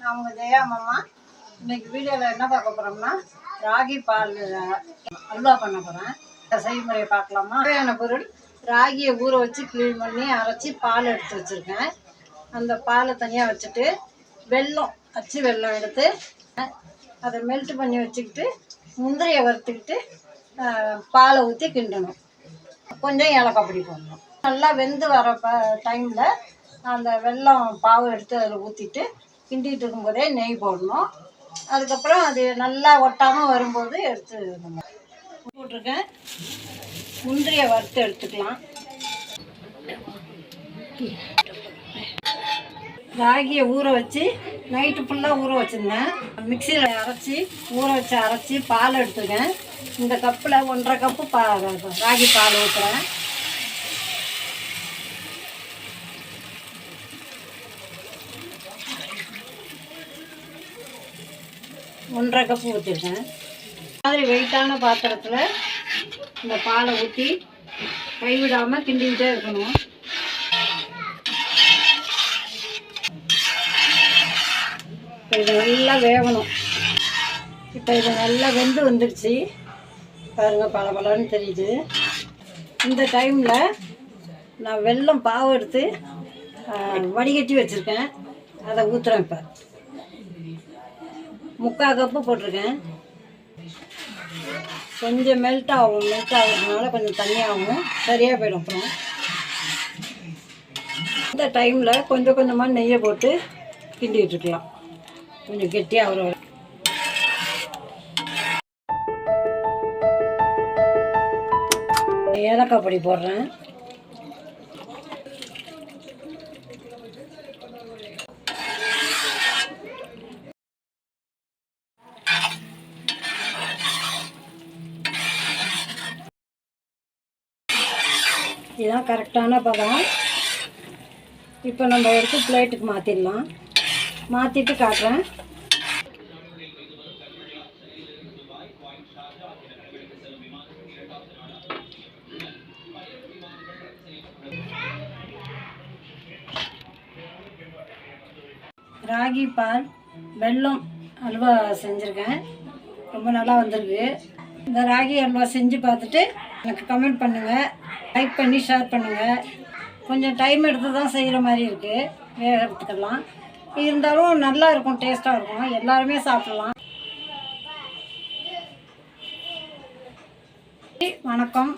நான் உங்கள் ஜெயா மாமா. இன்னைக்கு வீடியோவில் என்ன பார்க்க போகிறோம்னா, ராகி பால் அல்வா பண்ண போகிறேன். செய்முறையை பார்க்கலாமா? தேவையான பொருள்: ராகியை ஊற வச்சு க்ளீன் பண்ணி அரைச்சி பால் எடுத்து வச்சுருக்கேன். அந்த பாலை தனியாக வச்சுட்டு, வெல்லம் அச்சு வெல்லம் எடுத்து அதை மெல்ட் பண்ணி வச்சுக்கிட்டு, முந்திரியை வறுத்துக்கிட்டு பாலை ஊற்றி கிண்டணும். கொஞ்சம் ஏலக்காய் பொடி போடணும். நல்லா வெந்து வர டைமில் அந்த வெல்லம் பாவு எடுத்து அதில் ஊற்றிட்டு கிண்டிகிட்டு இருக்கும்போதே நெய் போடணும். அதுக்கப்புறம் அது நல்லா ஒட்டாமல் வரும்போது எடுத்து நம்ம போட்டிருக்கேன். முந்திரியை வறுத்து எடுத்துக்கலாம். ராகியை ஊற வச்சு நைட்டு ஃபுல்லாக ஊற வச்சுருந்தேன். மிக்சியில் அரைச்சி பால் எடுத்துக்கேன். இந்த கப்பில் 1.5 கப்பு ராகி பால் ஊற்றுறேன். ஒன்றரை கப்பு ஊற்றிருக்கேன். மாதிரி வெயிட்டான பாத்திரத்தில் இந்த பாலை ஊற்றி கைவிடாமல் கிண்டிக்கிட்டே இருக்கணும். இப்போ இது நல்லா வேகணும். இப்போ இது நல்லா வெந்து வந்துடுச்சு பாருங்கள், பலன்னு தெரியுது. இந்த டைமில் நான் வெல்லம் பாவு எடுத்து வடிகட்டி வச்சுருக்கேன். அதை ஊற்றுறேன். இப்போ 3/4 கப்பு போட்டிருக்கேன். கொஞ்சம் மெல்ட் ஆகுறதுனால கொஞ்சம் தண்ணியாகும், சரியாக போயிடும். அப்புறம் இந்த டைமில் கொஞ்சம் கொஞ்சமாக நெய்யை போட்டு கிண்டிகிட்டு இருக்கலாம். கொஞ்சம் கெட்டியாக வர ஏலக்காய் பொடி போடுறேன். இதுதான் கரெக்டான பதம். இப்போ நம்ம எடுத்து பிளேட்டுக்கு மாற்றிடலாம். மாற்றிட்டு காட்டுறேன். ராகி பால் வெல்லம் அல்வா செஞ்சுருக்கேன். ரொம்ப நல்லா வந்திருக்கு. இந்த ராகி அல்வா செஞ்சு பார்த்துட்டு எனக்கு கமெண்ட் பண்ணுங்கள், லைக் பண்ணி ஷேர் பண்ணுங்கள். கொஞ்சம் டைம் எடுத்து தான் செய்கிற மாதிரி இருக்குது, வேகிறதுக்கெல்லாம். இருந்தாலும் நல்லா இருக்கும், டேஸ்ட்டாக இருக்கும், எல்லாருமே சாப்பிட்லாம். வணக்கம்.